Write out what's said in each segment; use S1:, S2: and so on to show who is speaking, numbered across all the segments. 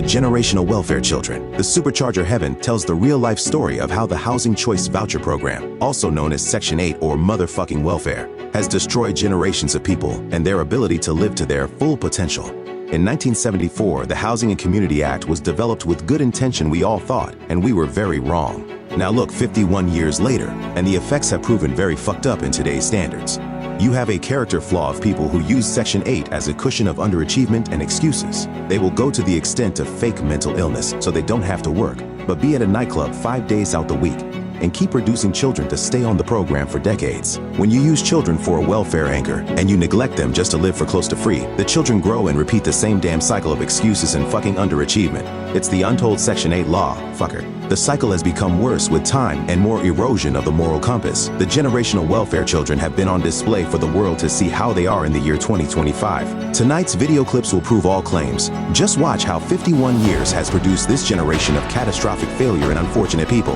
S1: Generational welfare children. The Supercharger Heaven tells the real-life story of how the Housing Choice Voucher Program, also known as Section 8 or motherfucking welfare, has destroyed generations of people and their ability to live to their full potential. In 1974, the Housing and Community Act was developed with good intention, we all thought, and we were very wrong. Now look, 51 years later, and the effects have proven very fucked up in today's standards. You have a character flaw of people who use Section 8 as a cushion of underachievement and excuses. They will go to the extent of fake mental illness so they don't have to work, but be at a nightclub 5 days out the week, and keep producing children to stay on the program for decades. When you use children for a welfare anchor, and you neglect them just to live for close to free, the children grow and repeat the same damn cycle of excuses and fucking underachievement. It's the untold Section 8 law, fucker. The cycle has become worse with time and more erosion of the moral compass. The generational welfare children have been on display for the world to see how they are in the year 2025. Tonight's video clips will prove all claims. Just watch how 51 years has produced this generation of catastrophic failure and unfortunate people.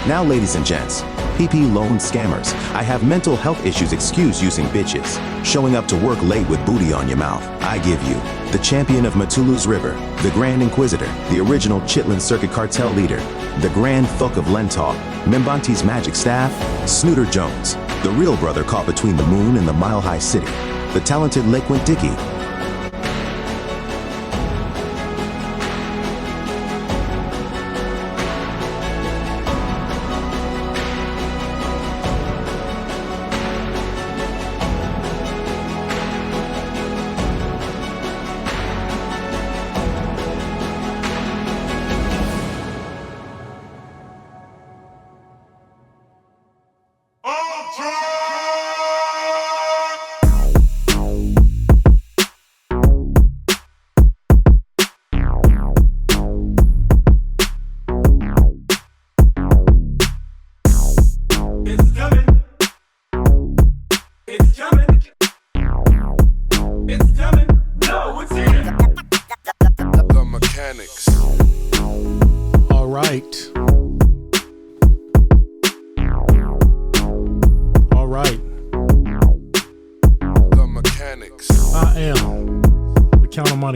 S1: Now, ladies and gents, PP loan scammers, I have mental health issues, excuse using bitches. Showing up to work late with booty on your mouth. I give you the champion of Matulu's River, the Grand Inquisitor, the original Chitlin Circuit Cartel leader, the Grand Thuk of Lentau, Membanti's magic staff, Snooter Jones, the real brother caught between the moon and the mile-high city, the talented Lakewind Dickey,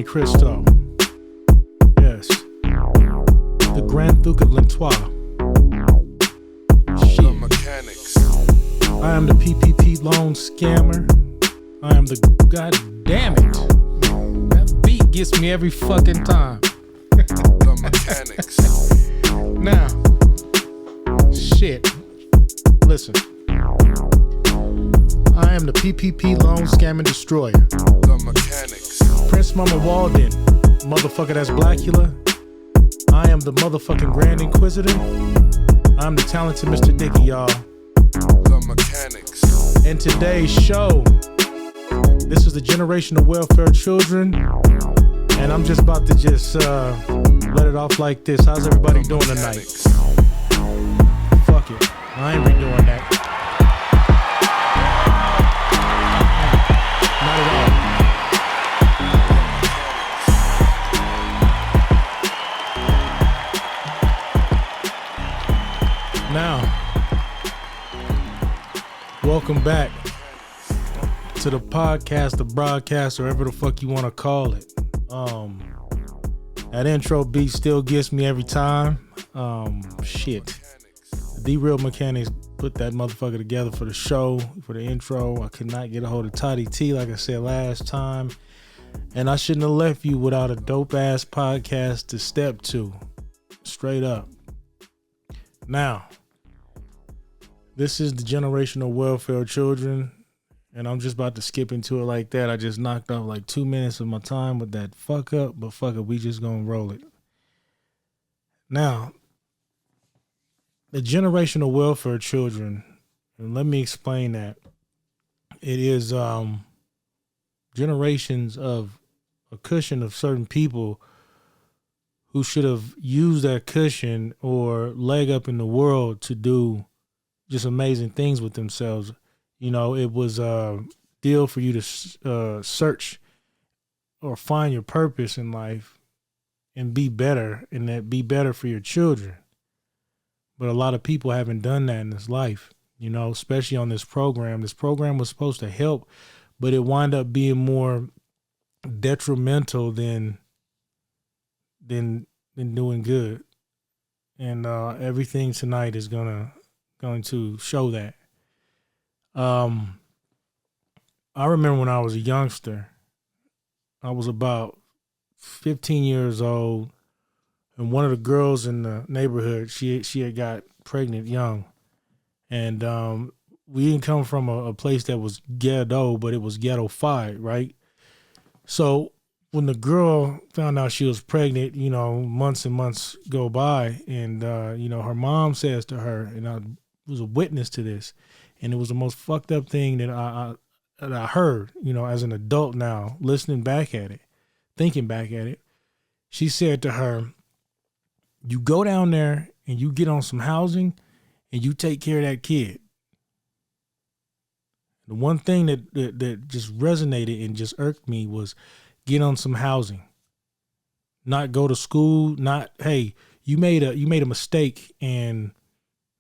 S2: Cristo. Yes. The Grand Duke of Lentau. Shit. Mechanics. I am the PPP loan scammer. I am the god damn it. That beat gets me every fucking time. The mechanics. Now, shit. Listen. I am the PPP loan scamming destroyer. The mechanics. Prince Mama Walden, motherfucker, that's Blackula. I am the motherfucking Grand Inquisitor. I'm the talented Mr. Dickey, y'all. The mechanics. In today's show, this is the generational welfare children, and I'm just about to let it off like this. How's everybody doing tonight? Fuck it, I ain't redoing that. Not at all. Now, welcome back to the podcast, the broadcast, or whatever the fuck you want to call it. That intro beat still gets me every time. Shit. The Real Mechanics put that motherfucker together for the show, for the intro. I could not get a hold of Toddy T, like I said last time. And I shouldn't have left you without a dope-ass podcast to step to. Straight up. Now, this is the generational welfare children, and I'm just about to skip into it like that. I just knocked off like 2 minutes of my time with that fuck up, but fuck it, we just gonna roll it. Now, the generational welfare children, and let me explain that. It is generations of a cushion of certain people who should have used that cushion or leg up in the world to do just amazing things with themselves. You know, it was a deal for you to search or find your purpose in life and be better, and that be better for your children. But a lot of people haven't done that in this life, you know, especially on this program. This program was supposed to help, but it wound up being more detrimental than than doing good. And everything tonight is going to show that. I remember when I was a youngster, I was about 15 years old, and one of the girls in the neighborhood, she had got pregnant young. And we didn't come from a place that was ghetto, but it was ghetto-fied, right? So when the girl found out she was pregnant, months and months go by, and, her mom says to her, and I was a witness to this, and it was the most fucked up thing that I heard, as an adult now, listening back at it, thinking back at it. She said to her, you go down there and you get on some housing and you take care of that kid. The one thing that just resonated and just irked me was get on some housing, not go to school, not, hey, you made a mistake, and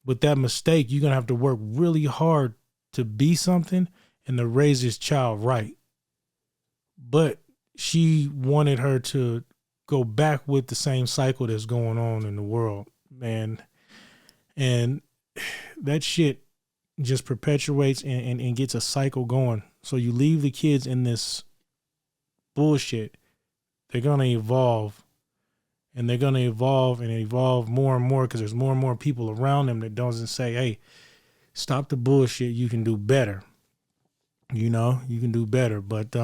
S2: with that mistake, you're going to have to work really hard to be something and to raise this child right. But she wanted her to go back with the same cycle that's going on in the world, man. And that shit just perpetuates and gets a cycle going. So you leave the kids in this bullshit, they're going to evolve. And they're going to evolve and evolve more and more because there's more and more people around them that doesn't say, hey, stop the bullshit. You can do better. You can do better. But,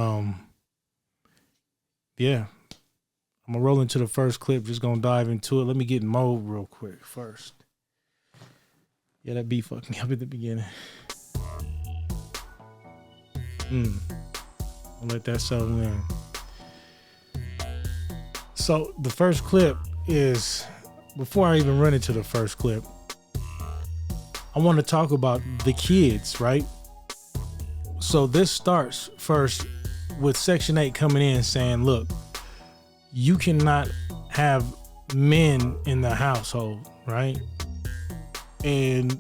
S2: yeah, I'm going to roll into the first clip. Just going to dive into it. Let me get in mode real quick first. Yeah, that beat fucked me up at the beginning. I'll let that settle in. So the first clip is, before I even run into the first clip, I want to talk about the kids, right? So this starts first with Section 8 coming in saying, look, you cannot have men in the household, right? And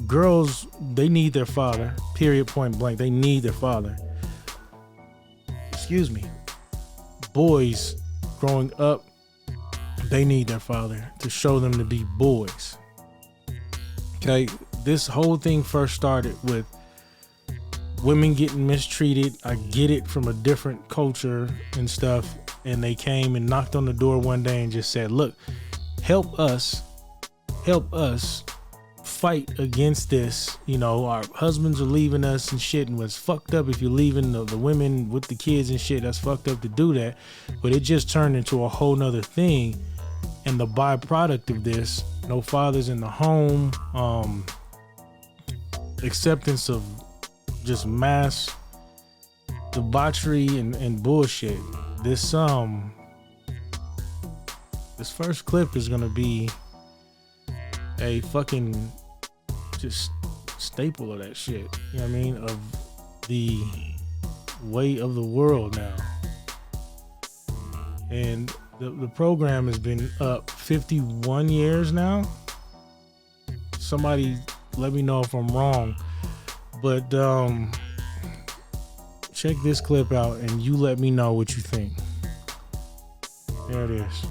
S2: girls, they need their father, period, point blank. They need their father. Excuse me. Boys growing up, they need their father to show them to be boys. Okay, this whole thing first started with women getting mistreated. I get it, from a different culture and stuff. And they came and knocked on the door one day and just said, look, help us fight against this. Our husbands are leaving us and shit, and it's fucked up if you're leaving the women with the kids and shit. That's fucked up to do that. But it just turned into a whole nother thing. And the byproduct of this, no fathers in the home, acceptance of just mass debauchery and bullshit. This first clip is gonna be a fucking just staple of that shit. You know what I mean? Of the way of the world now. And the program has been up 51 years now. Somebody let me know if I'm wrong. But check this clip out and you let me know what you think. There it is.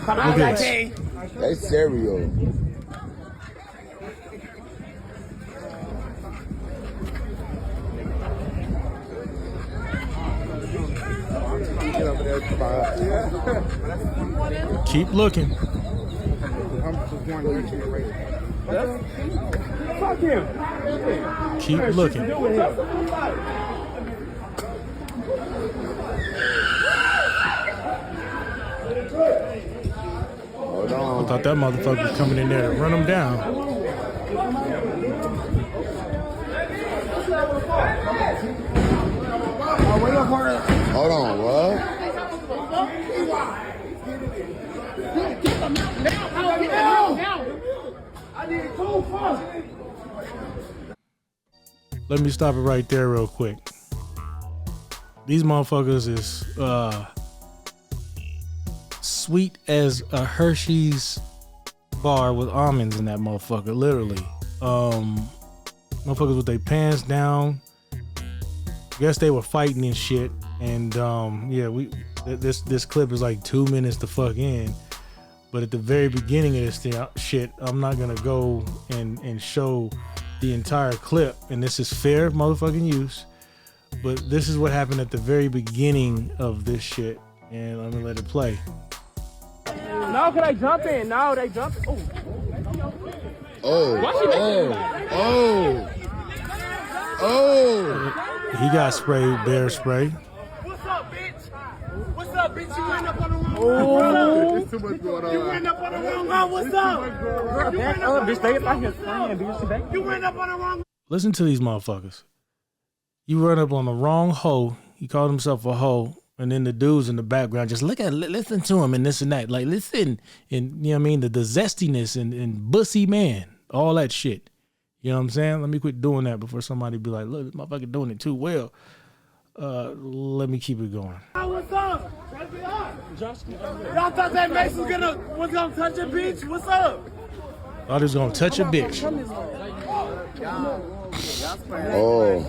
S2: Look at this.
S3: That's cereal.
S2: Keep looking. Keep looking. I thought that motherfucker was coming in there to run him down.
S3: Hold on, what?
S2: Let me stop it right there real quick. These motherfuckers is sweet as a Hershey's bar with almonds in that motherfucker, literally. Motherfuckers with their pants down. Guess they were fighting and shit. And yeah, this clip is like 2 minutes to fuck in. But at the very beginning of this thing, shit, I'm not gonna go and show the entire clip. And this is fair motherfucking use. But this is what happened at the very beginning of this shit. And I'm gonna let it play.
S4: No, can they jump in? No, they jump in.
S2: He got sprayed, bear spray.
S4: What's up, bitch? What's up, bitch? You went up on the wrong one. There's too much going on. You went up on the wrong one. What's up? You went up, bitch. They like his friend, bitch. You went up on the wrong.
S2: Listen to these motherfuckers. You run up on the wrong hoe. He called himself a hoe. And then the dudes in the background just listen to him and this and that. Like, listen. And, you know what I mean? The zestiness and bussy man. All that shit. You know what I'm saying? Let me quit doing that before somebody be like, look, this motherfucker doing it too well. Let me keep it going.
S4: What's up? Y'all thought that Mace was gonna touch a bitch? What's up?
S2: Thought he was gonna touch a bitch.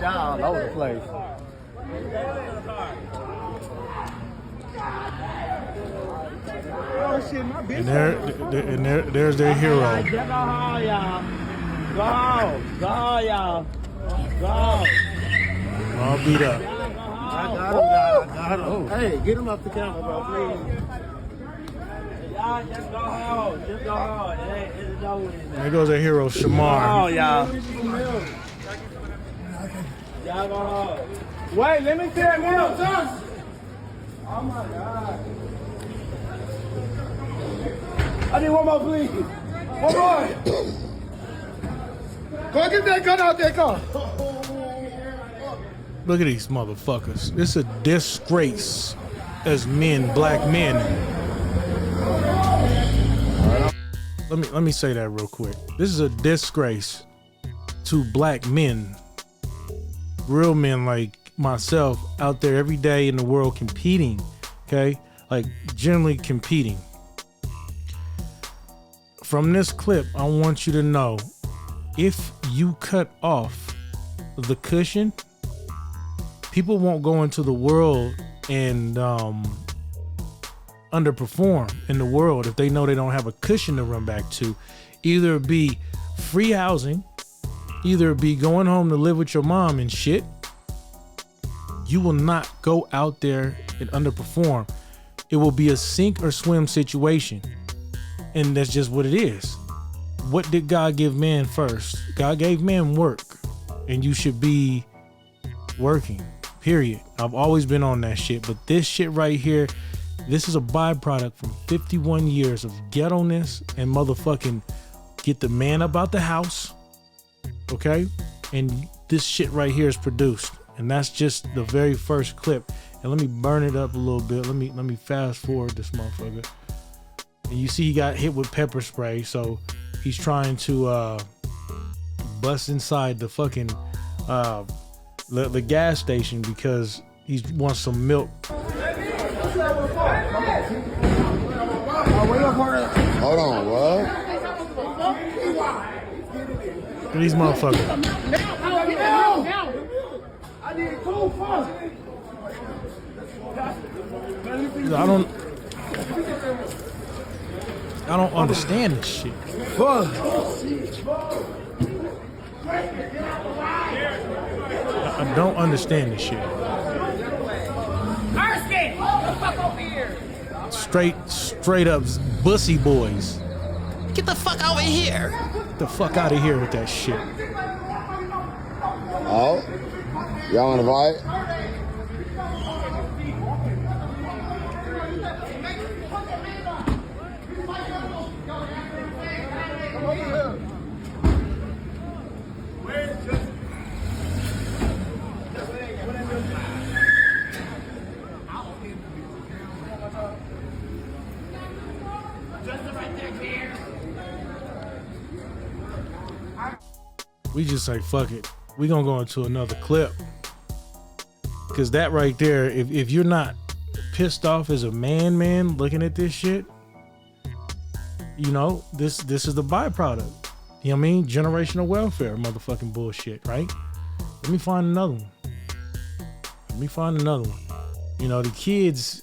S4: Y'all all over the place. Oh shit, my bitch.
S2: And there's their hero.
S4: Go, y'all.
S2: All beat up.
S4: I got him. Hey, get him off the camera, bro, please. Y'all just go home. Just go home. It's over.
S2: There goes their hero, Shamar.
S4: Oh, y'all. Y'all go home. Wait, let me see that milk. Oh my God. I need one more, please. One more. Go get that gun out there, car.
S2: Look at these motherfuckers. It's a disgrace as men, black men. Let me say that real quick. This is a disgrace to black men, real men like myself out there every day in the world competing, okay? Like generally competing. From this clip, I want you to know, if you cut off the cushion, people won't go into the world and underperform in the world if they know they don't have a cushion to run back to. Either it be free housing, either it be going home to live with your mom and shit. You will not go out there and underperform. It will be a sink or swim situation. And that's just what it is. What did God give man first? God gave man work, and you should be working, period. I've always been on that shit, but this shit right here, this is a byproduct from 51 years of ghetto-ness and motherfucking get the man up out the house, okay? And this shit right here is produced, and that's just the very first clip. And let me burn it up a little bit. Let me fast forward this motherfucker. And you see he got hit with pepper spray, so he's trying to bust inside the fucking the gas station because he wants some milk.
S3: Hold on, what?
S2: Look at these motherfuckers. I don't understand this shit. I don't understand this shit. Straight up bussy boys. Get the fuck over here. Get the fuck out of here with that shit.
S3: Oh, y'all want to fight?
S2: We just say fuck it. We gonna go into another clip. Cause that right there, if you're not pissed off as a man looking at this shit, you know, this is the byproduct. You know what I mean? Generational welfare motherfucking bullshit, right? Let me find another one. You know, the kids,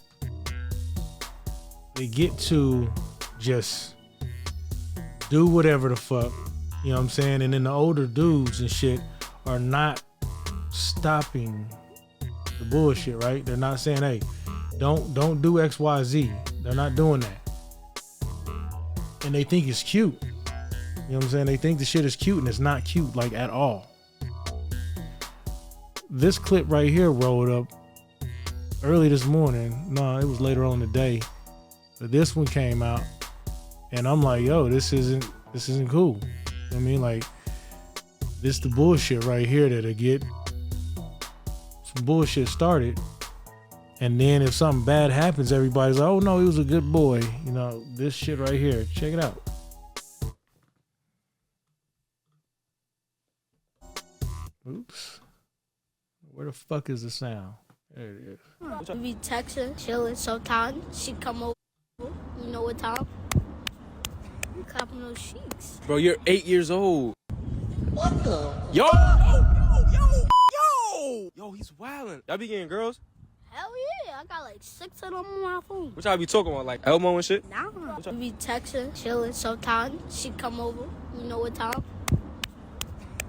S2: they get to just do whatever the fuck, you know what I'm saying? And then the older dudes and shit are not stopping the bullshit, right? They're not saying, hey, don't do XYZ. They're not doing that. And they think it's cute. You know what I'm saying? They think the shit is cute, and it's not cute, like, at all. This clip right here rolled up early this morning. No, it was later on today. But this one came out, and I'm like, yo, this isn't cool. You know what I mean? Like, this the bullshit right here that'll get some bullshit started. And then if something bad happens, everybody's like, oh no, he was a good boy. You know, this shit right here. Check it out. Oops. Where the fuck is the sound? There it is.
S5: We be texting, chilling. Sometimes she come over. You know what time? We clapping those cheeks.
S6: Bro, you're 8 years old.
S5: What the?
S6: Yo, he's wildin'. Y'all be getting girls?
S5: Hell yeah, I got like 6 of them on my phone.
S6: What y'all be talking about, like Elmo and shit?
S5: Nah, we be texting, chilling. Sometimes she come over. You know what time?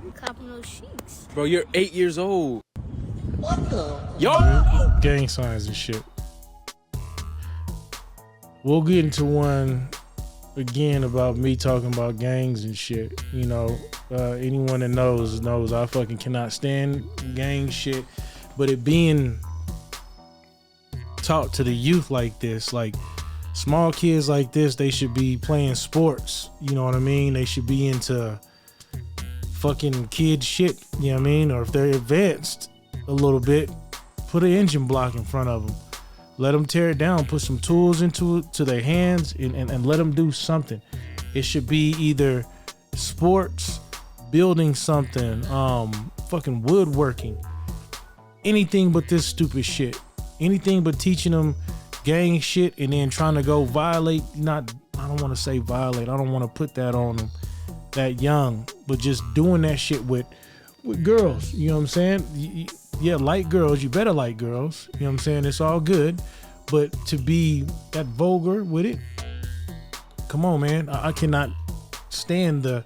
S5: We clapping those cheeks.
S6: Bro, you're 8 years old.
S5: What the?
S2: Gang signs and shit. We'll get into one again about me talking about gangs and shit. You know, anyone that knows I fucking cannot stand gang shit. But it being taught to the youth like this, like small kids like this, they should be playing sports. You know what I mean? They should be into fucking kid shit. You know what I mean? Or if they're advanced a little bit, put an engine block in front of them. Let them tear it down. Put some tools into their hands and let them do something. It should be either sports, building something, fucking woodworking, anything but this stupid shit. Anything but teaching them gang shit and then trying to go violate. I don't want to say violate. I don't want to put that on them that young, but just doing that shit with girls. You know what I'm saying? Yeah, like girls. You better like girls. You know what I'm saying? It's all good. But to be that vulgar with it, come on, man. I cannot stand the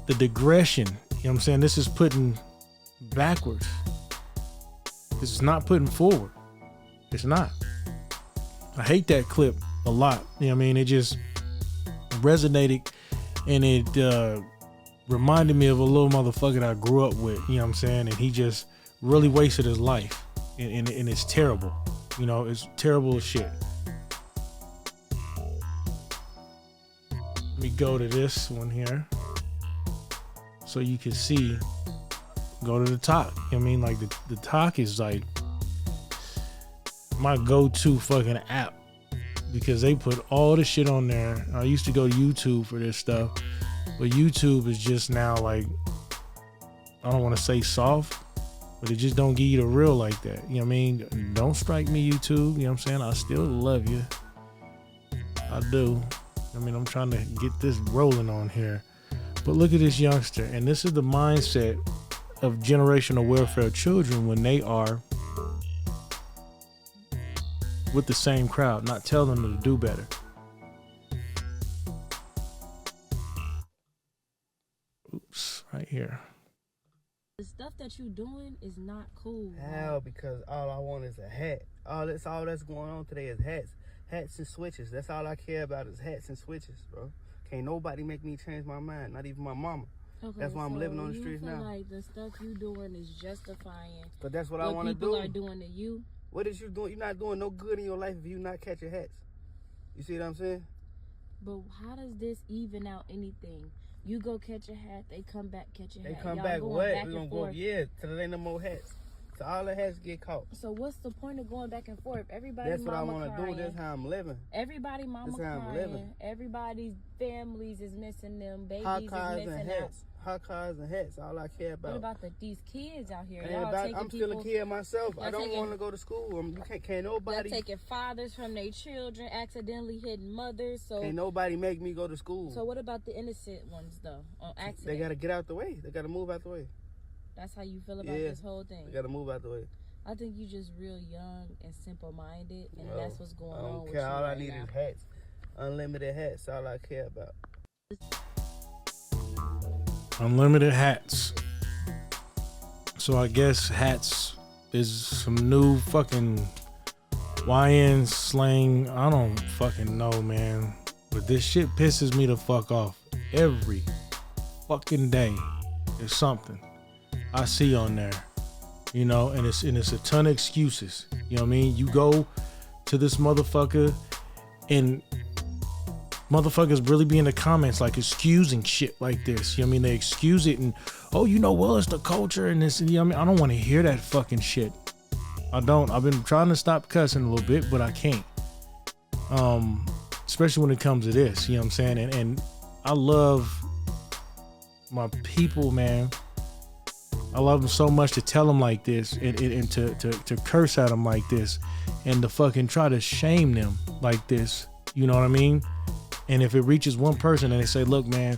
S2: digression. You know what I'm saying? This is putting backwards. This is not putting forward. It's not. I hate that clip a lot. You know what I mean? It just resonated and it reminded me of a little motherfucker that I grew up with. You know what I'm saying? And he just really wasted his life. And it's terrible. You know, it's terrible as shit. Let me go to this one here so you can see. Go to the talk. You know what I mean? Like the talk is like my go-to fucking app because they put all the shit on there. I used to go to YouTube for this stuff, but YouTube is just now like, I don't want to say soft, but it just don't give you the real like that. You know what I mean? Don't strike me, YouTube. You know what I'm saying? I still love you. I do. I mean, I'm trying to get this rolling on here. But look at this youngster. And this is the mindset of generational welfare children when they are with the same crowd, not telling them to do better. Oops, right here.
S7: The stuff that you doing is not cool.
S8: How? Because all I want is a hat. All that's going on today is hats and switches. That's all I care about is hats and switches, bro. Can't nobody make me change my mind, not even my mama.
S7: Okay,
S8: that's why I'm living on the streets now.
S7: You feel like the stuff you doing is justifying.
S8: But that's what I want to do.
S7: People are doing to you.
S8: What is you doing? You're not doing no good in your life if you not catching hats. You see what I'm saying?
S7: But how does this even out anything? You go catch a hat, they come back catch a hat.
S8: They come back what? We're going to go, yeah, till there ain't no more hats. So all the hats get caught.
S7: So what's the point of going back and forth? Everybody
S8: that's
S7: mama
S8: what I want to do. That's how I'm living.
S7: Everybody mama
S8: that's how I'm
S7: crying.
S8: living.
S7: Everybody's families is missing them. Babies
S8: Hot cars
S7: is missing
S8: and hats. hot cars and hats. All I care about.
S7: What about these kids out here?
S8: I'm still a kid myself. I don't want to go to school. You can't nobody.
S7: They're taking fathers from their children, accidentally hitting mothers. So
S8: can't nobody make me go to school.
S7: So what about the innocent ones though? On accident.
S8: They gotta get out the way. They gotta move out the way.
S7: That's how you feel about this whole thing.
S8: They gotta move out the way.
S7: I think you just real young and simple-minded, and that's what's going on. I don't
S8: care. All I need is hats, unlimited hats. All I care about.
S2: Unlimited hats. So I guess hats is some new fucking YN slang. I don't fucking know, man. But this shit pisses me the fuck off. Every fucking day there's something I see on there. You know, and it's a ton of excuses. You know what I mean? You go to this motherfucker and motherfuckers really be in the comments like excusing shit like this. You know what I mean? They excuse it and, oh, you know, well, it's the culture and this. And, you know what I mean? I don't want to hear that fucking shit. I don't. I've been trying to stop cussing a little bit, but I can't. Especially when it comes to this, you know what I'm saying? And I love my people, man. I love them so much to tell them like this and to curse at them like this and to fucking try to shame them like this. You know what I mean? And if it reaches one person and they say, look, man,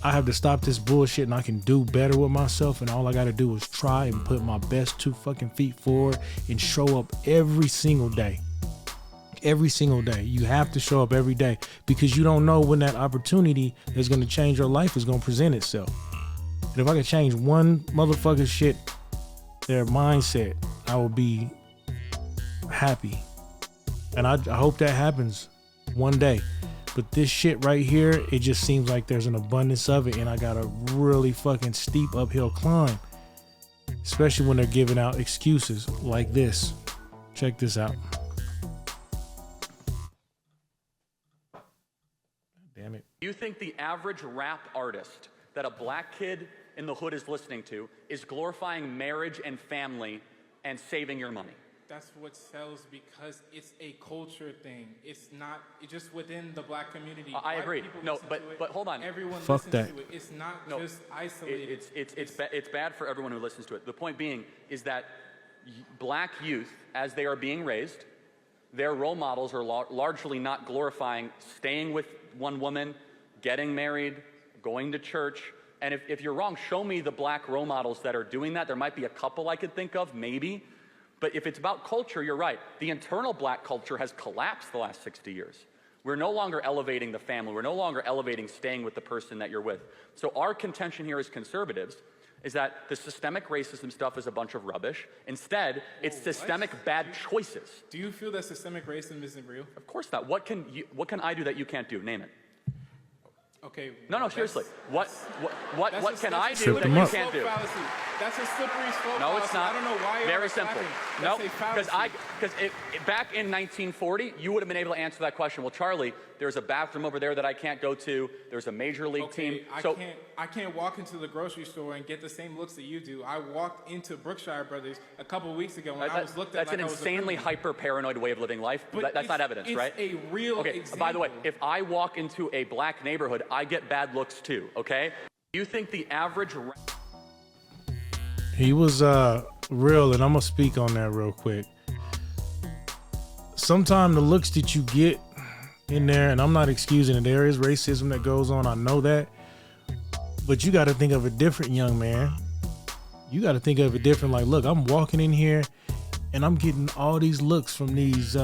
S2: I have to stop this bullshit and I can do better with myself and all I got to do is try and put my best 2 fucking feet forward and show up every single day. Every single day. You have to show up every day because you don't know when that opportunity that's going to change your life is going to present itself. And if I could change one motherfucker's shit, their mindset, I will be happy. And I hope that happens one day. But this shit right here, it just seems like there's an abundance of it and I got a really fucking steep uphill climb. Especially when they're giving out excuses like this. Check this out. Damn it.
S9: You think the average rap artist that a black kid in the hood is listening to is glorifying marriage and family and saving your money?
S10: That's what sells because it's a culture thing. It's not just within the black community.
S9: I agree. No, but hold on.
S10: Everyone
S2: Fuck
S10: listens
S2: that.
S10: to it. It's not just isolated.
S9: It's bad for everyone who listens to it. The point being is that black youth, as they are being raised, their role models are largely not glorifying staying with one woman, getting married, going to church. And if you're wrong, show me the black role models that are doing that. There might be a couple I could think of, maybe. But if it's about culture, you're right. The internal black culture has collapsed the last 60 years. We're no longer elevating the family. We're no longer elevating staying with the person that you're with. So our contention here as conservatives is that the systemic racism stuff is a bunch of rubbish. Instead, it's systemic bad choices.
S10: Do you feel that systemic racism isn't real?
S9: Of course not. What can I do that you can't do? Name it.
S10: Okay.
S9: No, seriously. What can I do
S2: Trip
S9: that
S2: them
S9: you
S2: up.
S9: can't do?
S10: That's a slippery slope.
S9: No, it's not.
S10: I don't know why.
S9: Very simple. No, because back in 1940, you would have been able to answer that question. Well, Charlie, there's a bathroom over there that I can't go to. There's a major league team.
S10: I can't walk into the grocery store and get the same looks that you do. I walked into Brookshire Brothers a couple of weeks ago when I was looked at.
S9: That's an insanely hyper-paranoid way of living life. That's not evidence, right?
S10: It's a real example.
S9: By the way, if I walk into a black neighborhood, I get bad looks too. Okay? You think the average?
S2: He was real, and I'm gonna speak on that real quick. Sometimes the looks that you get in there, and I'm not excusing it, there is racism that goes on, I know that, but you got to think of it different, young man. You got to think of it different. Like, look, I'm walking in here and I'm getting all these looks from these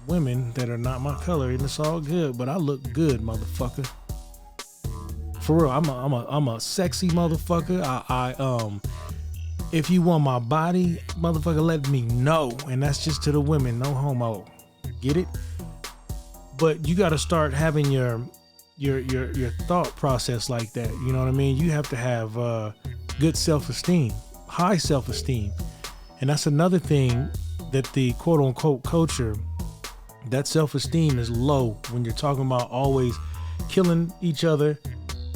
S2: women that are not my color, and it's all good, but I look good, motherfucker. For real, I'm a sexy motherfucker. I if you want my body, motherfucker, let me know. And that's just to the women, no homo. Get it? But you got to start having your thought process like that. You know what I mean? You have to have good self-esteem, high self-esteem. And that's another thing that the quote unquote culture, that self-esteem is low when you're talking about always killing each other.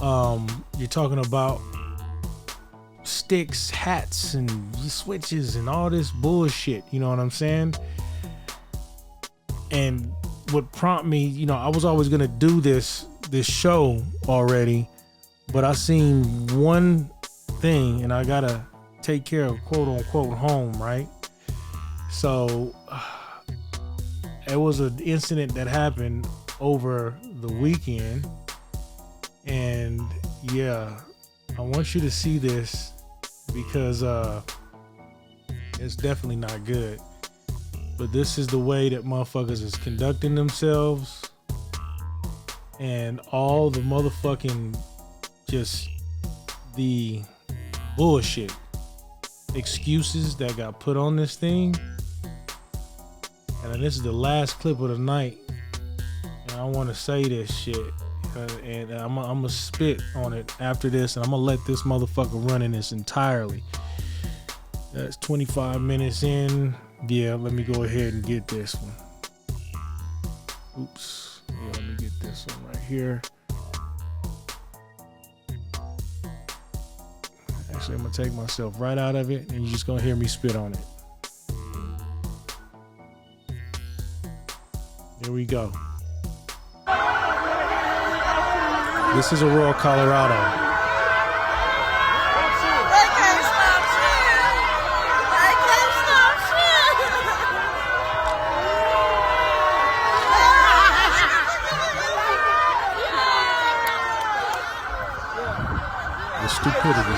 S2: You're talking about sticks, hats, and switches and all this bullshit. You know what I'm saying? And what prompted me, you know, I was always gonna do this show already But I seen one thing, and I gotta take care of quote unquote home, right? So it was an incident that happened over the weekend, and yeah, I want you to see this because it's definitely not good. But this is the way that motherfuckers is conducting themselves, and all the motherfucking just the bullshit excuses that got put on this thing. And this is the last clip of the night, and I want to say this shit, and I'm gonna spit on it after this, and I'm gonna let this motherfucker run in this entirely. That's 25 minutes in. Yeah, let me go ahead and get this one. Oops. Yeah, let me get this one right here. Actually, I'm gonna take myself right out of it, and you're just gonna hear me spit on it. Here we go. This is Aurora, Colorado. The stupidity.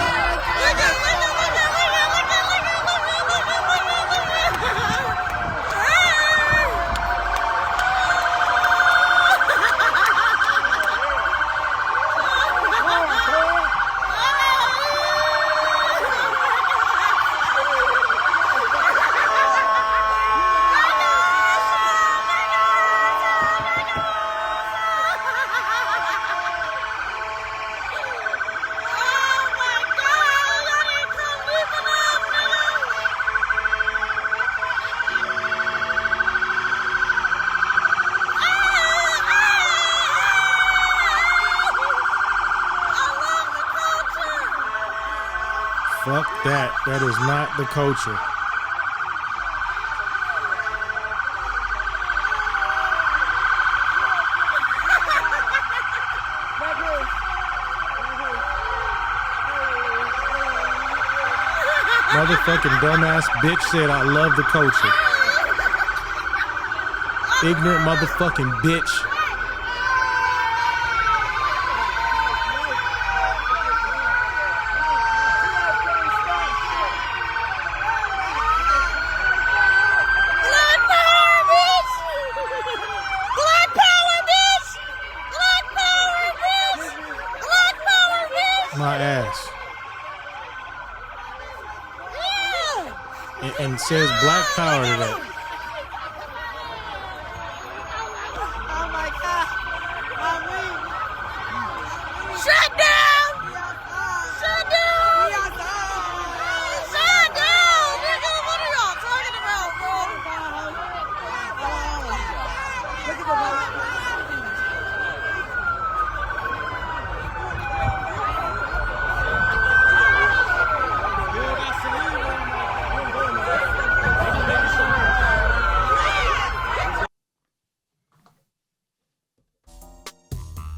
S2: Fuck that. That is not the culture. Motherfucking dumbass bitch said I love the culture. Ignorant motherfucking bitch. My ass. And says black power to that.
S4: Oh my God. Shut down! Shut down! Shut down! Nigga, what are y'all talking about, bro? Look at the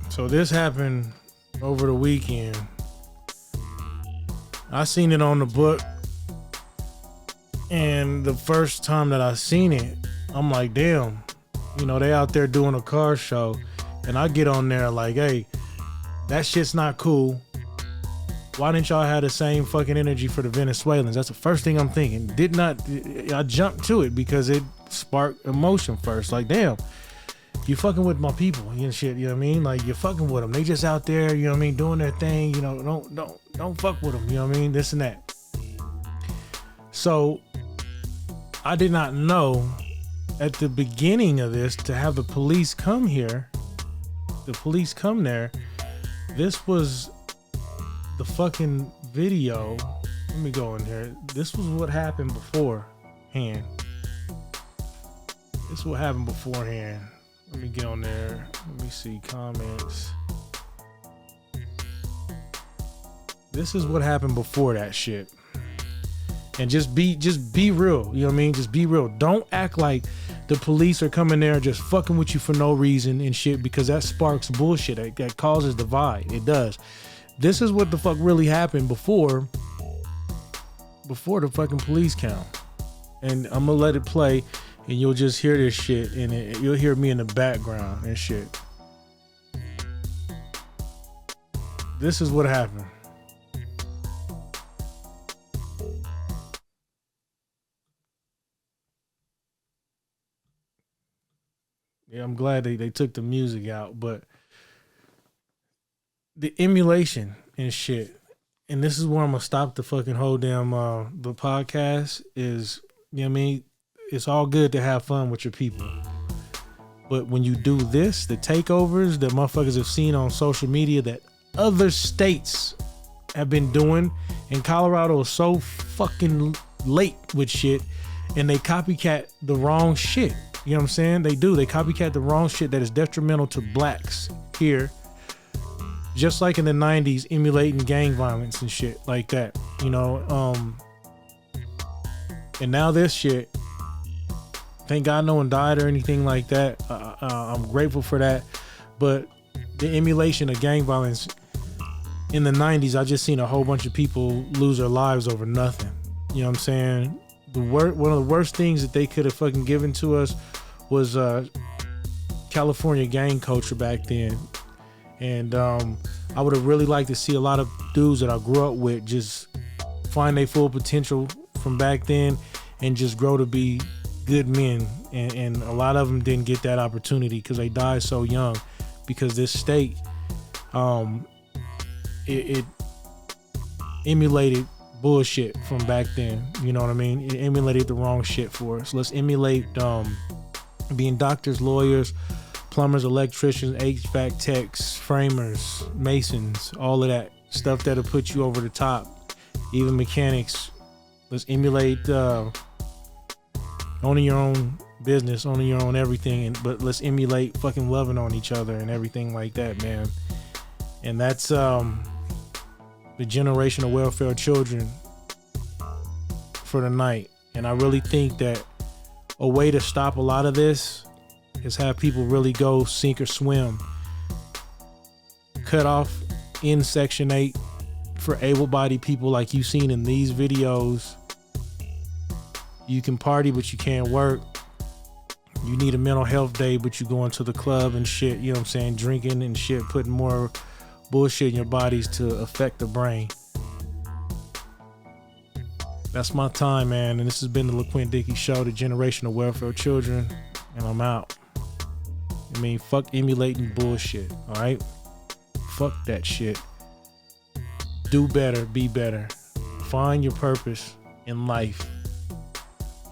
S2: So this happened over the weekend. I seen it on the book, and the first time that I seen it, I'm like, damn, you know, they out there doing a car show, and I get on there like, hey, that shit's not cool. Why didn't y'all have the same fucking energy for the Venezuelans? That's the first thing I'm thinking. I jumped to it because it sparked emotion first. Like, damn, you fucking with my people and shit, you know what I mean? Like, you're fucking with them. They just out there, you know what I mean, doing their thing, you know, don't fuck with them, you know what I mean? This and that. So I did not know at the beginning of this to have the police come here. The police come there. This was the fucking video. Let me go in here. This was what happened beforehand. This is what happened beforehand. Let me get on there. Let me see comments. This is what happened before that shit. And just be real. You know what I mean? Just be real. Don't act like the police are coming there just fucking with you for no reason and shit, because that sparks bullshit. That causes divide. It does. This is what the fuck really happened before the fucking police count. And I'm gonna let it play, and you'll just hear this shit, and you'll hear me in the background and shit. This is what happened. Yeah, I'm glad they took the music out, but the emulation and shit, and this is where I'm gonna stop the fucking whole damn the podcast is, you know what I mean? It's all good to have fun with your people. But when you do this, the takeovers that motherfuckers have seen on social media that other states have been doing, and Colorado is so fucking late with shit, and they copycat the wrong shit. You know what I'm saying? They do. They copycat the wrong shit that is detrimental to blacks here. Just like in the 90s, emulating gang violence and shit like that. You know, and now this shit, thank God no one died or anything like that. I'm grateful for that. But the emulation of gang violence in the 90s, I just seen a whole bunch of people lose their lives over nothing. You know what I'm saying? One of the worst things that they could have fucking given to us was California gang culture back then. And I would have really liked to see a lot of dudes that I grew up with just find their full potential from back then and just grow to be good men. And a lot of them didn't get that opportunity because they died so young, because this state it emulated bullshit from back then. You know what I mean? It emulated the wrong shit for us. Let's emulate being doctors, lawyers, plumbers, electricians, HVAC techs, framers, masons, all of that stuff that'll put you over the top. Even mechanics. Let's emulate owning your own business, owning your own everything, but let's emulate fucking loving on each other and everything like that, man. And that's the generational welfare children for the night. And I really think that a way to stop a lot of this is have people really go sink or swim. Cut off in Section 8 for able-bodied people like you've seen in these videos. You can party, but you can't work. You need a mental health day, but you going to the club and shit, you know what I'm saying? Drinking and shit, putting more bullshit in your bodies to affect the brain. That's my time, man. And this has been the LaQuint Dickey Show, the generational welfare children. And I'm out. I mean, fuck emulating bullshit, all right? Fuck that shit. Do better, be better. Find your purpose in life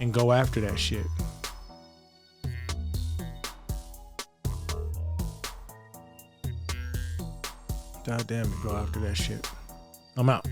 S2: and go after that shit. God damn it, go after that shit. I'm out.